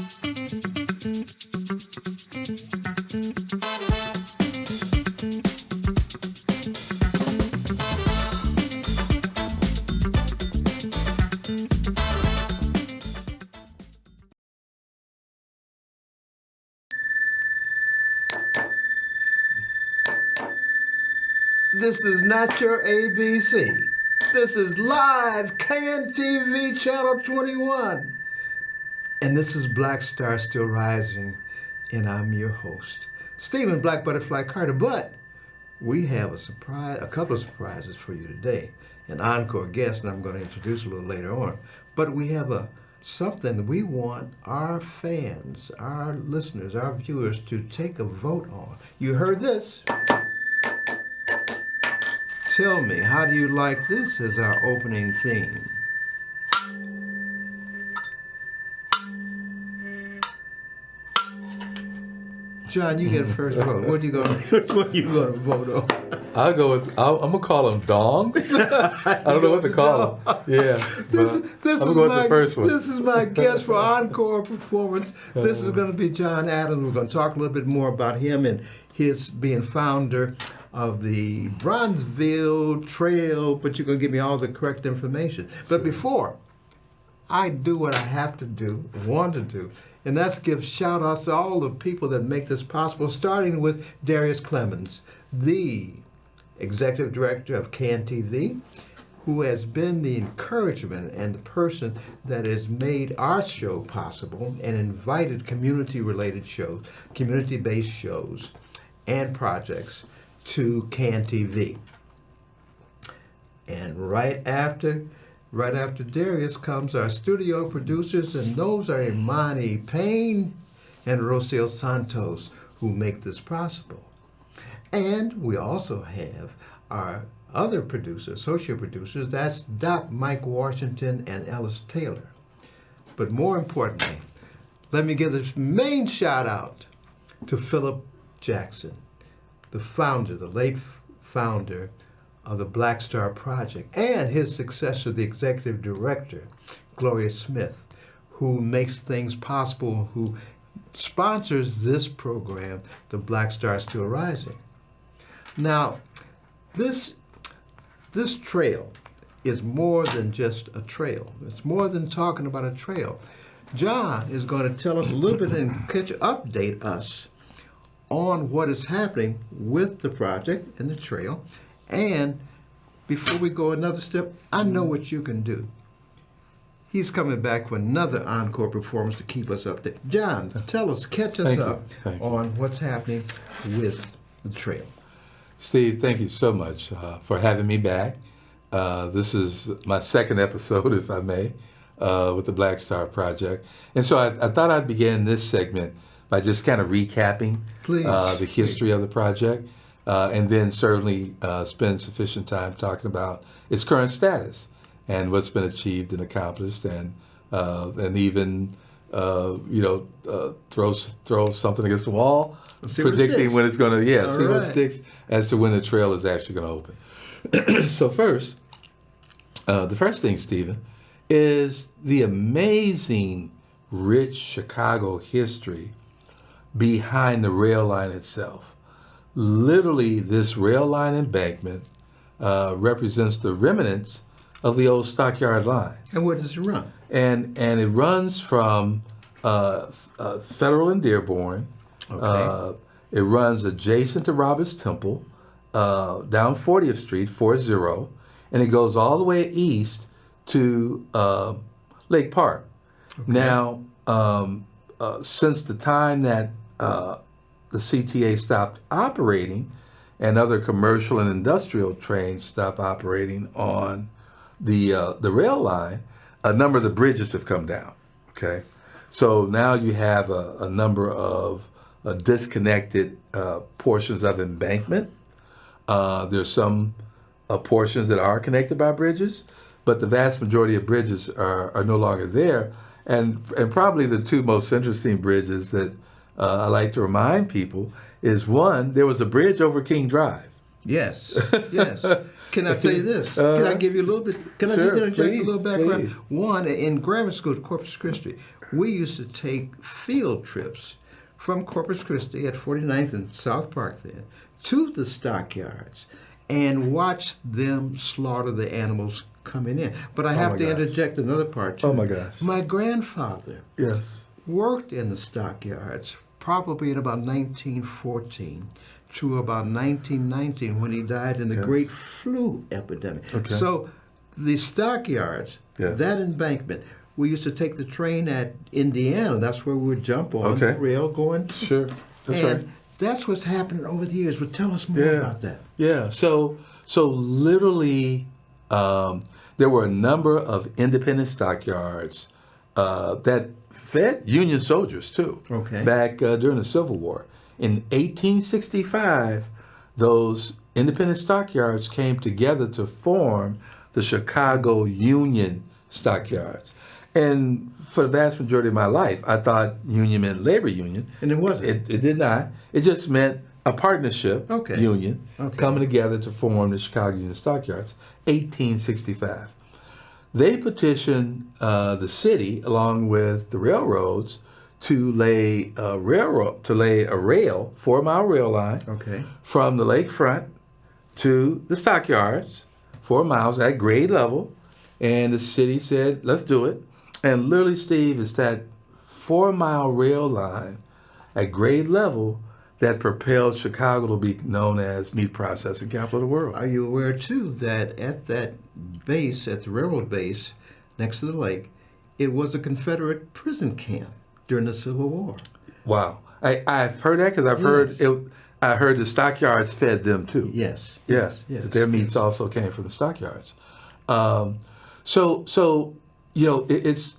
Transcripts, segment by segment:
This is not your ABC. This is live KNTV Channel 21. And this is Black Star Still Rising, and I'm your host, Stephen Black Butterfly Carter. But we have a couple of surprises for you today. An encore guest, and I'm going to introduce a little later on. But we have something that we want our fans, our listeners, our viewers to take a vote on. You heard this. Tell me, how do you like this as our opening theme? John, you get a first vote. Which one you going to vote on? I'm gonna call them dongs. I don't know what to call them. Yeah, I'm going with the first one. This is my guest for encore performance. This is going to be John Adams. We're going to talk a little bit more about him and his being founder of the Bronzeville Trail, but you're going to give me all the correct information. But before I do what I have to do, want to do, and that's give shout outs to all the people that make this possible, starting with Darius Clemens, the executive director of KNTV, who has been the encouragement and the person that has made our show possible and invited community-related shows, community-based shows and projects to KNTV. And right after Darius comes our studio producers, and those are Imani Payne and Rocio Santos, who make this possible. And we also have our other producers, associate producers, that's Doc Mike Washington and Ellis Taylor. But more importantly, let me give this main shout out to Philip Jackson, the founder, the late founder of the Black Star Project, and his successor, the executive director, Gloria Smith, who makes things possible, who sponsors this program, the Black Star Still Rising. Now, this trail is more than just a trail. It's more than talking about a trail. John is going to tell us a little bit and update us on what is happening with the project and the trail. And before we go another step, I know what you can do. He's coming back for another encore performance to keep us updated. John, tell us, catch us up on what's happening with the trail. Steve, thank you so much for having me back. This is my second episode, if I may, with the Black Star Project. And so I thought I'd begin this segment by just kind of recapping the history of the project, and then certainly spend sufficient time talking about its current status and what's been achieved and accomplished, and even throw something against the wall, predicting when it's going to, see what sticks as to when the trail is actually going to open. So first, the first thing, Stephen, is the amazing, rich Chicago history behind the rail line itself. Literally, this rail line embankment represents the remnants of the old Stockyard line. And where does it run? And it runs from Federal and Dearborn. Okay. It runs adjacent to Roberts Temple, down 40th Street, 40, and it goes all the way east to Lake Park. Okay. Now, since the time that the CTA stopped operating and other commercial and industrial trains stopped operating on the rail line, a number of the bridges have come down, okay? So now you have a number of disconnected portions of embankment. There's some portions that are connected by bridges, but the vast majority of bridges are no longer there. And probably the two most interesting bridges that I like to remind people is, one, there was a bridge over King Drive. Yes, yes. Can I tell you this? Can I give you a little bit? Can I just Sure, interject a please, little background? please. One, in grammar school at Corpus Christi, we used to take field trips from Corpus Christi at 49th and South Park then to the stockyards and watch them slaughter the animals coming in. But I have my to gosh. interject another part too. Oh my gosh. My grandfather Yes. worked in the stockyards probably in about 1914 to about 1919 when he died in the Yes. Great Flu epidemic. Okay. So the stockyards, Yeah. that embankment, we used to take the train at Indiana. That's where we would jump on Okay. the rail going. Sure. That's and right. that's what's happened over the years. But tell us more about that. Yeah. So literally, there were a number of independent stockyards that fed Union soldiers too. Okay. Back during the Civil War, in 1865, those independent stockyards came together to form the Chicago Union Stockyards. And for the vast majority of my life, I thought union meant labor union. And it wasn't. It did not. It just meant a partnership Okay. union Okay. coming together to form the Chicago Union Stockyards, 1865. They petitioned the city, along with the railroads, to lay a rail, 4-mile rail line Okay. from the lakefront to the stockyards, 4 miles at grade level. And the city said, let's do it. And literally, Steve, it's that 4-mile rail line at grade level that propelled Chicago to be known as meat processing capital of the world. Are you aware, too, that at that base, at the railroad base next to the lake, it was a Confederate prison camp during the Civil War? Wow. I've heard that because I've Yes. heard it. I heard the stockyards fed them too. Yes. Yes. Yes. Their meats also came from the stockyards. So it's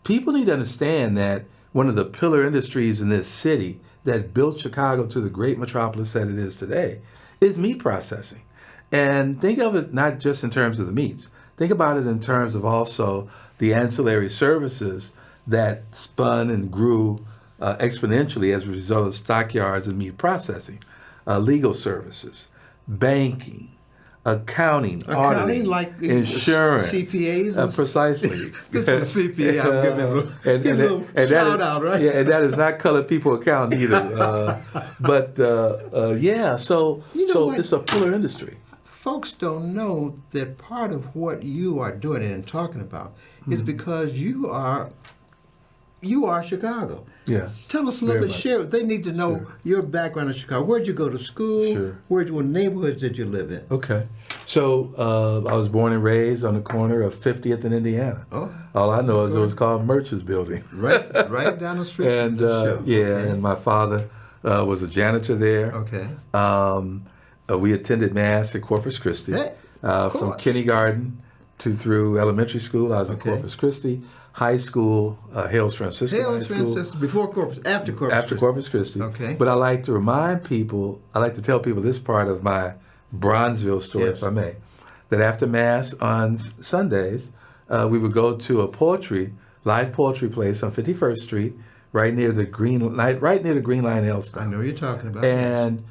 people need to understand that one of the pillar industries in this city that built Chicago to the great metropolis that it is today is meat processing. And think of it not just in terms of the meats. Think about it in terms of also the ancillary services that spun and grew exponentially as a result of stockyards and meat processing. Legal services, banking, accounting, auditing, like insurance, CPAs? Precisely. This is a CPA. I'm giving a little that shout is- out, right? Yeah, and that is not colored people accounting either. So You know what? it's a pillar industry. Folks don't know that part of what you are doing and talking about is because you are Chicago. Yeah. Tell us a little Very bit. much. Share. They need to know your background in Chicago. Where'd you go to school? Sure. What neighborhoods did you live in? Okay. So I was born and raised on the corner of 50th and Indiana. Oh. All I know is it was called Merchants Building. Right down the street. And from the show. Okay. and my father was a janitor there. Okay. We attended Mass at Corpus Christi. Hey, From course. kindergarten through elementary school, I was in Okay. Corpus Christi. High school, Hales Franciscan High Hails School. Francis before Corpus, after Corpus. After Corpus Christi. Okay. But I like to remind people, I like to tell people this part of my Bronzeville story, Yes. if I may, that after Mass on Sundays, we would go to a live poetry place on 51st Street, right near the Green Line L stop. I know you're talking about. And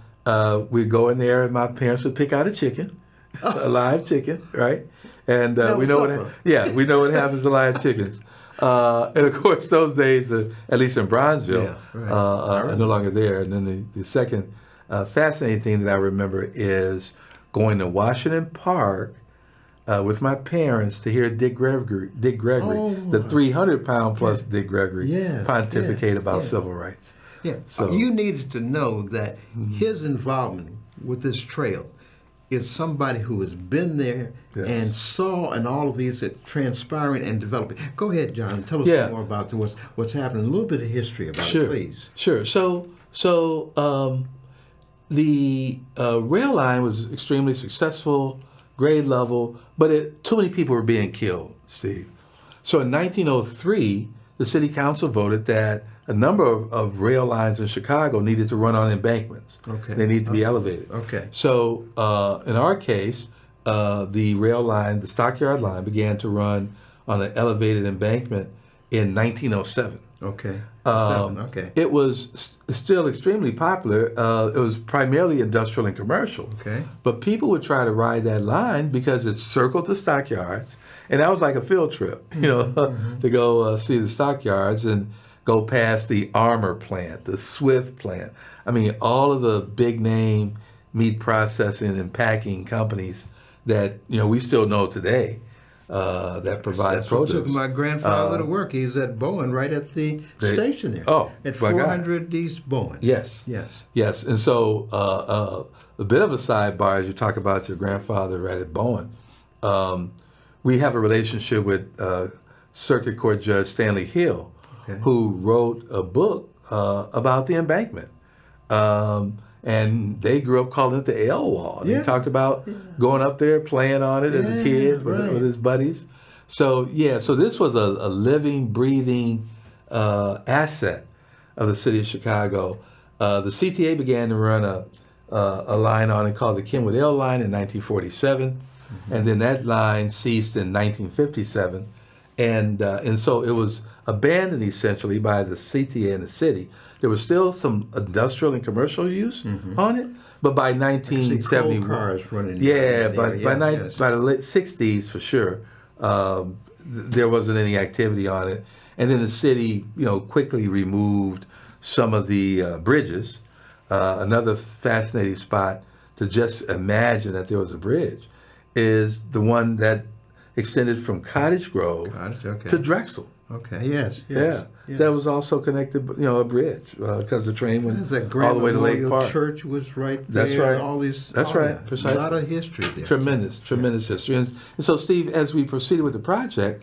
we'd go in there, and my parents would pick out a chicken, a live chicken, right? And That we was know supper. we know what happens to live chickens. And of course, those days, at least in Bronzeville, Yeah, right. are no longer there. And then the second fascinating thing that I remember is going to Washington Park with my parents to hear Dick Gregory, Oh. the 300-pound plus Dick Gregory, Yes, pontificate yes, about yes. civil rights. Yeah. So- You needed to know that his involvement with this trail is somebody who has been there Yes. and saw and all of these transpiring and developing. Go ahead, John. Tell us Yeah. some more about what's happening. A little bit of history about Sure. it, please. Sure. So the rail line was extremely successful, grade level, but too many people were being killed, Steve. So in 1903, the city council voted that a number of rail lines in Chicago needed to run on embankments. Okay. They need to be elevated. Okay. So in our case, the rail line, the Stockyard line, began to run on an elevated embankment in 1907. Okay. Um, 7. Okay. It was still extremely popular. It was primarily industrial and commercial. Okay. But people would try to ride that line because it circled the stockyards. And that was like a field trip, to go see the stockyards and go past the Armour plant, the Swift plant. I mean, all of the big name meat processing and packing companies that, we still know today. That provide That's what produce. took my grandfather to work. He's at Bowen, right at the station there. Oh, at my God. 400 East Bowen. Yes. Yes. Yes. And so a bit of a sidebar as you talk about your grandfather right at Bowen. We have a relationship with Circuit Court Judge Stanley Hill, Okay. who wrote a book about the embankment. And they grew up calling it the L Wall. Yeah. He talked about going up there, playing on it as a kid with his buddies. So, so this was a living, breathing asset of the city of Chicago. The CTA began to run a line on it called the Kenwood L line in 1947. And then that line ceased in 1957. And so it was abandoned essentially by the CTA and the city. There was still some industrial and commercial use on it, but by 1971, coal cars running. by the late 60s for sure, there wasn't any activity on it. And then the city, quickly removed some of the bridges. Another fascinating spot to just imagine that there was a bridge is the one that extended from Cottage Grove to Drexel. Okay. Yes. Yeah. That was also connected, a bridge because the train went all the way to Lake Memorial Park. Church was right there. That's right. All these. That's right. Precisely. A lot of history there. Tremendous history. And so, Steve, as we proceeded with the project,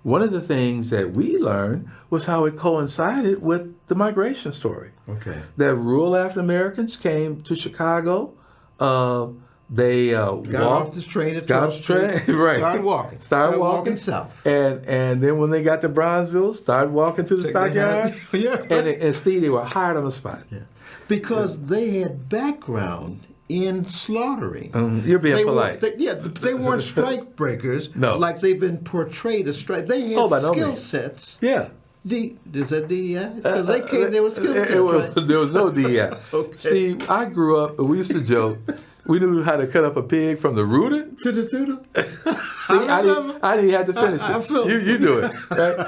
one of the things that we learned was how it coincided with the migration story. Okay. That rural African Americans came to Chicago. They got off the train at 12th Street. Right. Started walking south. And then when they got to Bronzeville, started walking to the stockyard. And Steve, they were hired on the spot. Yeah. Because they had background in slaughtering. You're being polite. They weren't strike breakers. No. Like they've been portrayed as strike. They had skill sets. Yeah. Is that DEI? Because they came there with skill sets, right? There was no DEI. Okay. Steve, I grew up, we used to joke, we knew how to cut up a pig from the rooter To the tutor. See, I didn't have to finish it. I feel you do it, right?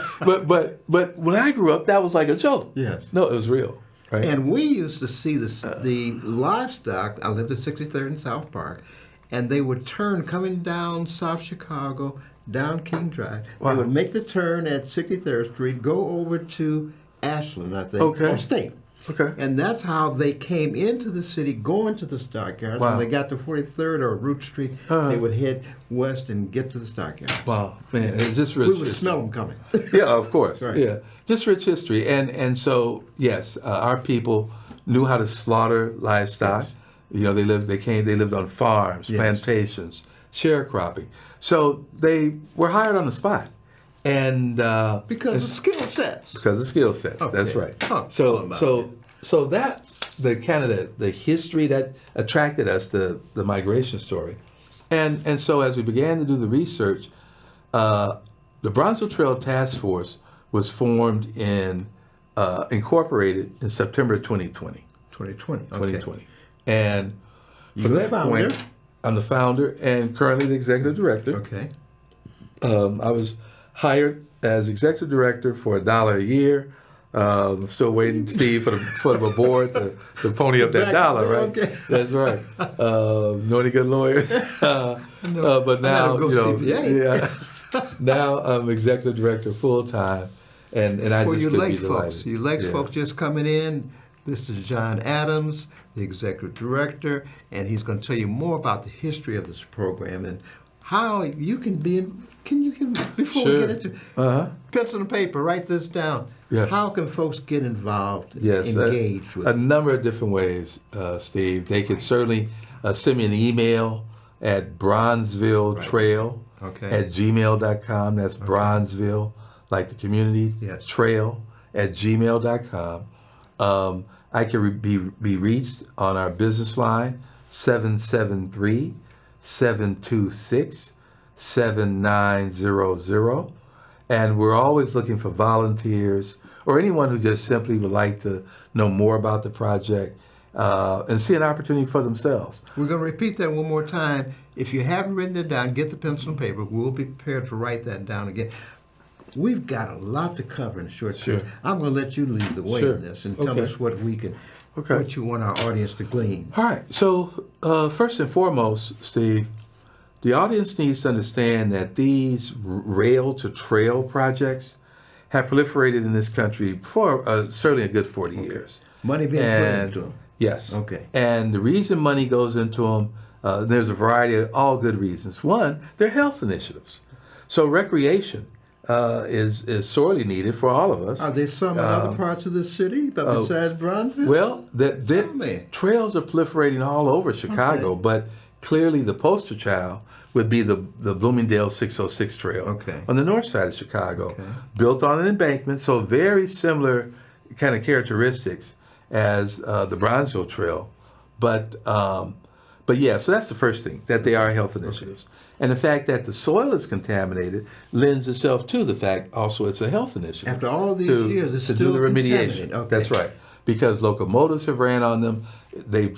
But when I grew up, that was like a joke. Yes. No, it was real. Right? And we used to see the livestock. I lived at 63rd and South Park, and they would turn coming down South Chicago, down King Drive. Wow. They would make the turn at 63rd Street, go over to Ashland, I think, Okay. or State. Okay. And that's how they came into the city, going to the stockyards. Wow. When they got to 43rd or Root Street, they would head west and get to the stockyards. Wow, man, it's just rich. We would smell them coming. Yeah, of course. Right. Yeah, just rich history, and so yes, our people knew how to slaughter livestock. Yes. They lived on farms, Yes. plantations, sharecropping. So they were hired on the spot, and Because of skill sets. because of skill sets. Okay. That's right. Talk about So that's the kind of the history that attracted us to the migration story, and so as we began to do the research, the Bronzeville Trail Task Force was formed incorporated in September 2020. 2020. Okay. 2020, and You're from the that founder. point, I'm the founder and currently the executive director. Okay. I was hired as executive director for $1 a year. I'm still waiting, Steve, for the board to pony up that dollar, right? Okay. That's right. Know any good lawyers? But now, CPA. now I'm executive director full time, and I For just you could lake be delighted. folks, you lake folks just coming in, this is John Adams, the executive director, and he's going to tell you more about the history of this program and how you can be in. Before we Sure. get into pencil and paper, write this down. Yes. How can folks get involved, Yes, engaged with a it? number of different ways, Steve. They could certainly send me an email at bronzevilletrail Okay. at gmail.com. That's Bronzeville, like the community, Yes. trail at gmail.com. I can be reached on our business line, 773-726-7900. And we're always looking for volunteers or anyone who just simply would like to know more about the project and see an opportunity for themselves. We're going to repeat that one more time. If you haven't written it down, get the pencil and paper. We'll be prepared to write that down again. We've got a lot to cover in a short Sure. time. I'm going to let you lead the way Sure. in this and tell Okay. us what you want our audience to glean. All right. So first and foremost, Steve, the audience needs to understand that these rail to trail projects have proliferated in this country for certainly a good 40 years. Money being put into them. Yes. Okay. And the reason money goes into them, there's a variety of all good reasons. One, they're health initiatives. So recreation is sorely needed for all of us. Are there some in other parts of the city, but besides Bronzeville? Well, Tell me. trails are proliferating all over Chicago, Okay. but clearly the poster child would be the Bloomingdale 606 Trail Okay. on the north side of Chicago, Okay. built on an embankment, so very similar kind of characteristics as the Bronzeville Trail. But yeah, so that's the first thing, that they are health initiatives. And the fact that the soil is contaminated lends itself to the fact also it's a health initiative. After all these years, it's to still do the remediation. contaminated. Okay. That's right. Because locomotives have ran on them, the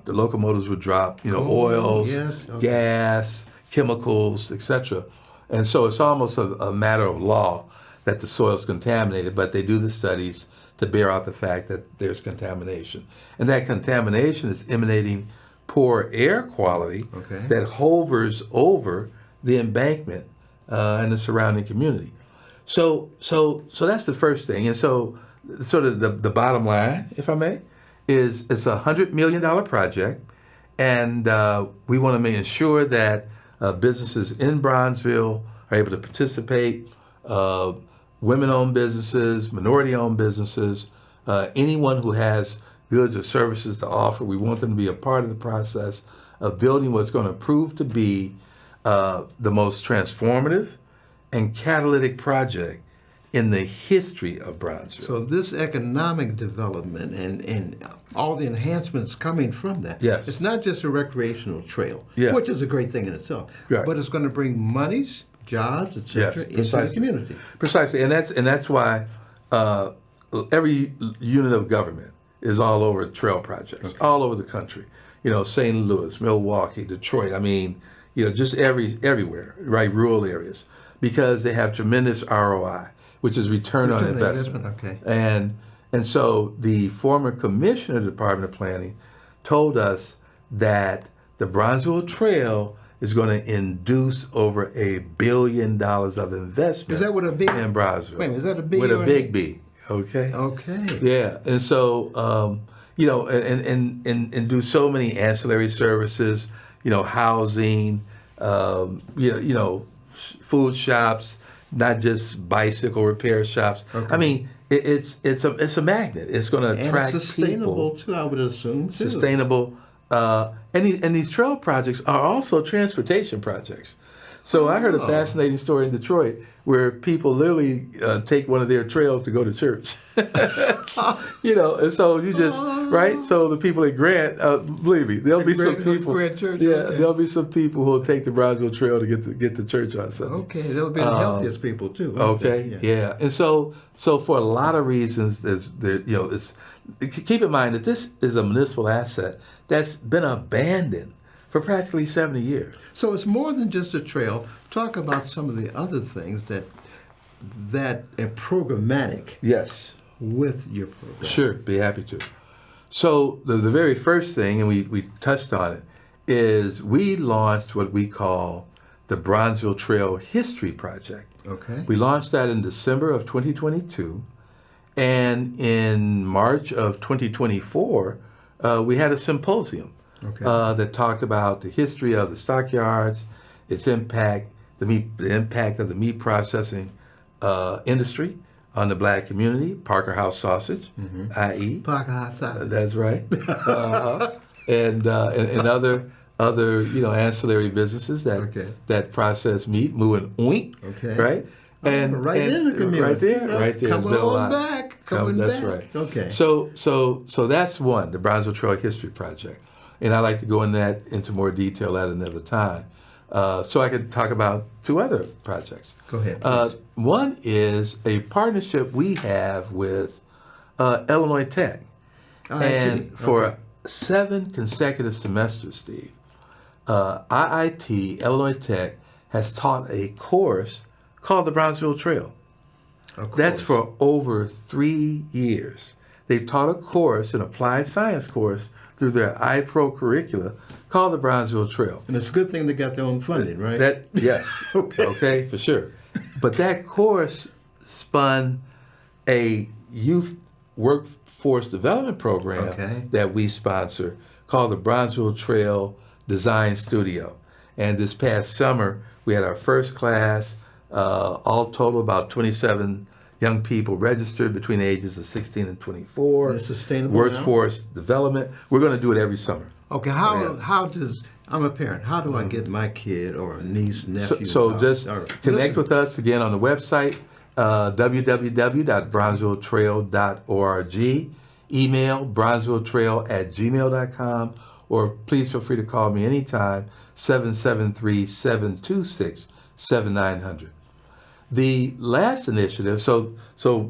locomotives would drop, oils, yes, okay. gas, chemicals, etc. And so it's almost a matter of law that the soil is contaminated, but they do the studies to bear out the fact that there's contamination. And that contamination is emanating poor air quality Okay. that hovers over the embankment and the surrounding community. So that's the first thing. And so sort of the bottom line, if I may, is it's a $100 million project, and we want to make sure that businesses in Bronzeville are able to participate, women-owned businesses, minority-owned businesses, anyone who has goods or services to offer. We want them to be a part of the process of building what's going to prove to be the most transformative and catalytic project in the history of Bronzeville. So this economic development and all the enhancements coming from that, Yes. it's not just a recreational trail, Yeah. which is a great thing in itself, Right. but it's going to bring monies, jobs, etc., Yes, into the precisely. community. Precisely, and that's why every unit of government is all over trail projects, all over the country. St. Louis, Milwaukee, Detroit. I mean, just everywhere, right? Rural areas, because they have tremendous ROI, which is return on investment. Okay. And so the former commissioner of the Department of Planning told us that the Bronzeville Trail is going to induce over $1 billion of investment. Is that with a B? In Bronzeville. Wait, is that a B With or a an big A? B. Okay. Okay. Yeah, and so and do so many ancillary services, housing, food shops, not just bicycle repair shops. Okay. I mean, it's a magnet. It's going to And attract sustainable people. too, I would assume. Too. Sustainable, and these trail projects are also transportation projects. So I heard a fascinating story in Detroit where people literally take one of their trails to go to church. And so you just, right? So the people at Grant, believe me, there'll be some people. Grant Church, yeah, okay. there'll be some people who'll take the Bronzeville Trail to get to church on Sunday. Okay, they'll be the healthiest people too. won't they? Okay, yeah. And so for a lot of reasons, keep in mind that this is a municipal asset that's been abandoned for practically 70 years. So it's more than just a trail. Talk about some of the other things that are programmatic Yes. with your program. Sure, be happy to. So the very first thing, and we touched on it, is we launched what we call the Bronzeville Trail History Project. Okay. We launched that in December of 2022, and in March of 2024, we had a symposium that talked about the history of the stockyards, its impact, the impact of the meat processing industry on the black community, Parker House Sausage, i.e. Parker House Sausage. That's right, and other ancillary businesses that process meat, moo and oink, right? And right in the community, right there. Coming on back, coming that's back. right. Okay. So that's one, the Bronzeville Trail History Project, and I'd like to go into more detail at another time. So I could talk about two other projects. Go ahead, please. One is a partnership we have with Illinois Tech. And for 7 consecutive semesters, Steve, IIT, Illinois Tech, has taught a course called the Bronzeville Trail. That's for over 3 years. They've taught a course, an applied science course, through their iPro curricula called the Bronzeville Trail. And it's a good thing they got their own funding, right? Yes. Okay, for sure. But that course spun a youth workforce development program that we sponsor called the Bronzeville Trail Design Studio. And this past summer, we had our first class, all total about 27 young people registered between the ages of 16 and 24. It's sustainable workforce development. We're going to do it every summer. Okay, how does, I'm a parent, how do I get my kid or niece, nephew? So just connect with us again on the website, www.bronzevilletrail.org, email bronzevilletrail@gmail.com, or please feel free to call me anytime, 773-726-7900. The last initiative, so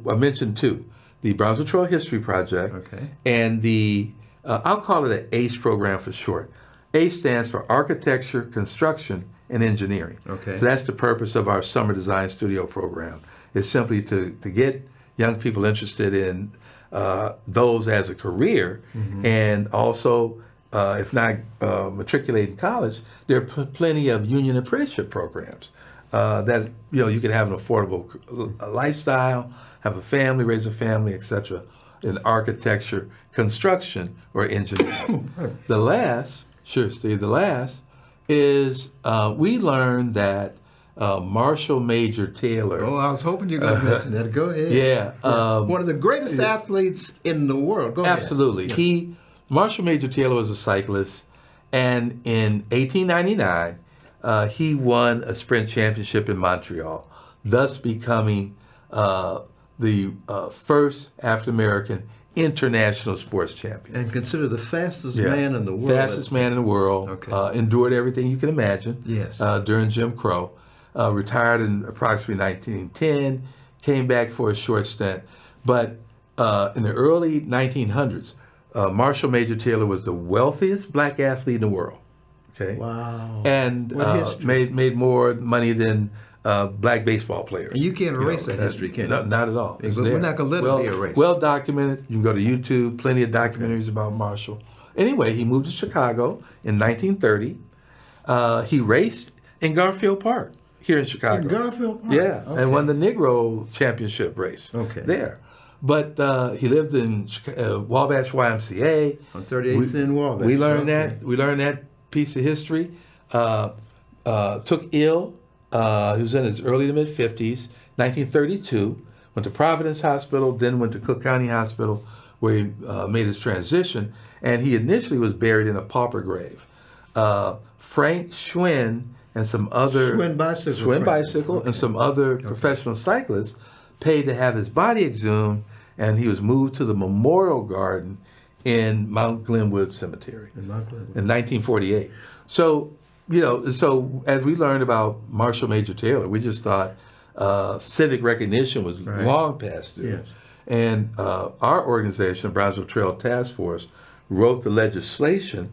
I mentioned 2, the Bronzeville Trail History Project, and the, I'll call it an ACE program for short. ACE stands for Architecture, Construction, and Engineering. So that's the purpose of our Summer Design Studio program. It's simply to get young people interested in those as a career, and also, if not matriculate in college, there are plenty of union apprenticeship programs that you can have an affordable lifestyle, have a family, raise a family, etc. in architecture, construction, or engineering. The last, Steve, the last is we learned that Marshall Major Taylor. Oh, I was hoping you were going to mention that. Go ahead. Yeah. One of the greatest athletes in the world. Go ahead. Absolutely. Yes. Marshall Major Taylor was a cyclist, and in 1899, he won a sprint championship in Montreal, thus becoming the first African-American international sports champion. And considered the fastest man in the world. Fastest man in the world. Endured everything you can imagine during Jim Crow. Retired in approximately 1910, came back for a short stint. But in the early 1900s, Marshall Major Taylor was the wealthiest black athlete in the world. Wow. And made more money than black baseball players. And you can't erase that history, can you? No, not at all. We're not going to let it be erased. Well documented. You can go to YouTube, plenty of documentaries about Marshall. Anyway, he moved to Chicago in 1930. He raced in Garfield Park here in Chicago. In Garfield Park? Yeah, and won the Negro Championship race there. But he lived in Wabash YMCA. On 38th and Wabash. We learned that. We learned that piece of history. Took ill. He was in his early to mid 50s. 1932, went to Providence Hospital, then went to Cook County Hospital, where he made his transition. And he initially was buried in a pauper grave. Frank Schwinn and some other Schwinn Bicycle and some other professional cyclists paid to have his body exhumed, and he was moved to the Memorial Garden in Mount Glenwood Cemetery in 1948. So, so as we learned about Marshall Major Taylor, we just thought civic recognition was long past due. And our organization, Bronzeville Trail Task Force, wrote the legislation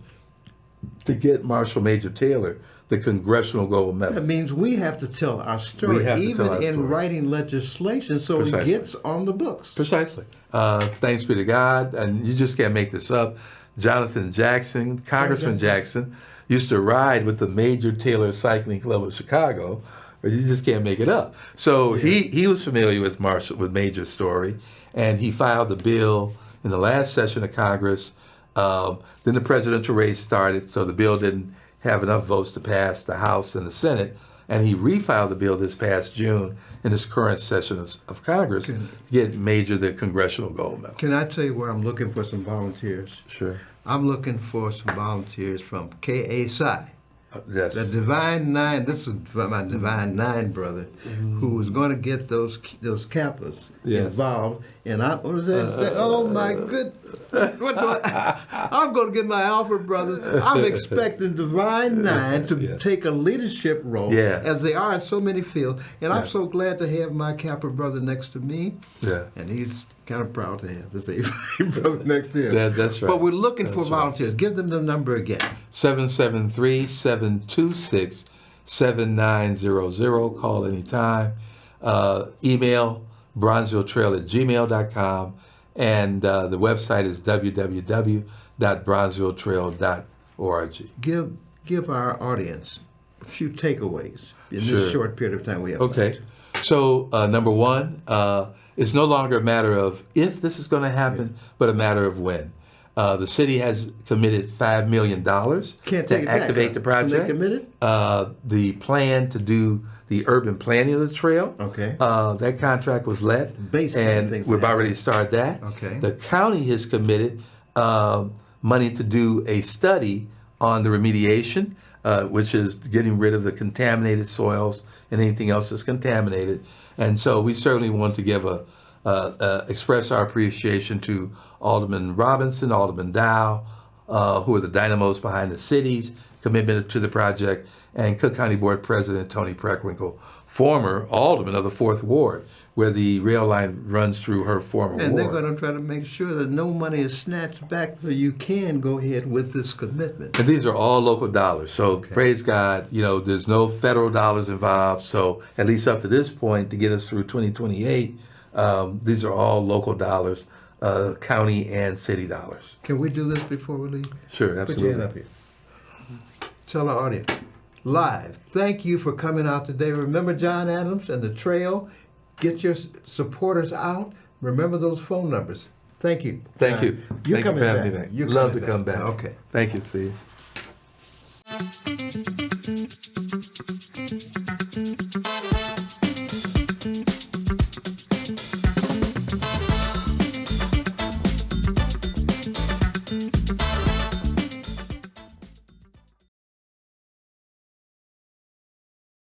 to get Marshall Major Taylor the Congressional Gold Medal. That means we have to tell our story, even in writing legislation, so it gets on the books. Precisely. Thanks be to God, and you just can't make this up. Jonathan Jackson, Congressman Jackson, used to ride with the Major Taylor Cycling Club of Chicago, but you just can't make it up. So he was familiar with Major's story, and he filed the bill in the last session of Congress. Then the presidential race started, so the bill didn't have enough votes to pass the House and the Senate, and he refiled the bill this past June in this current session of Congress to get Major the Congressional Gold Medal. Can I tell you where I'm looking for some volunteers? Sure. I'm looking for some volunteers from KA Psi. Yes. The Divine Nine. This is my Divine Nine brother, who was going to get those campers Yes. involved. And I was say, oh my good, what do I'm going to get my Alpha brothers. I'm expecting Divine Nine to Yes. take a leadership role, Yeah. as they are in so many fields. And I'm Yes. so glad to have my Capper brother next to me. Yeah. And he's kind of proud to have his brother next to him. That's right. But we're looking for That's right. volunteers. Give them the number again. 773-726-7900. Call anytime. Email bronzevilletrail@gmail.com. And the website is www.bronzevilletrail.org. Give our audience a few takeaways in Sure. this short period of time we have. Okay. So, number one, it's no longer a matter of if this is going to happen, but a matter of when. The city has committed $5 million Can't take to it back, activate huh? the project. They committed? The plan to do the urban planning of the trail. Okay. That contract was let, Basically, and things we've that happen. already started that. Okay. The county has committed money to do a study on the remediation, which is getting rid of the contaminated soils and anything else that's contaminated. And so we certainly want to give express our appreciation to Alderman Robinson, Alderman Dow, who are the dynamos behind the city's commitment to the project, and Cook County Board President Tony Preckwinkle, former alderman of the 4th Ward, where the rail line runs through her former And they're ward. going to try to make sure that no money is snatched back so you can go ahead with this commitment. And these are all local dollars. So praise God, there's no federal dollars involved. So at least up to this point, to get us through 2028, these are all local dollars, county and city dollars. Can we do this before we leave? Sure, Put your absolutely. hand up here. Tell our audience, live, thank you for coming out today. Remember John Adams and the trail. Get your supporters out. Remember those phone numbers. Thank you. Thank you. You're Thank you coming for having me back. back. You're Love to coming come back. Okay. Thank you, see you.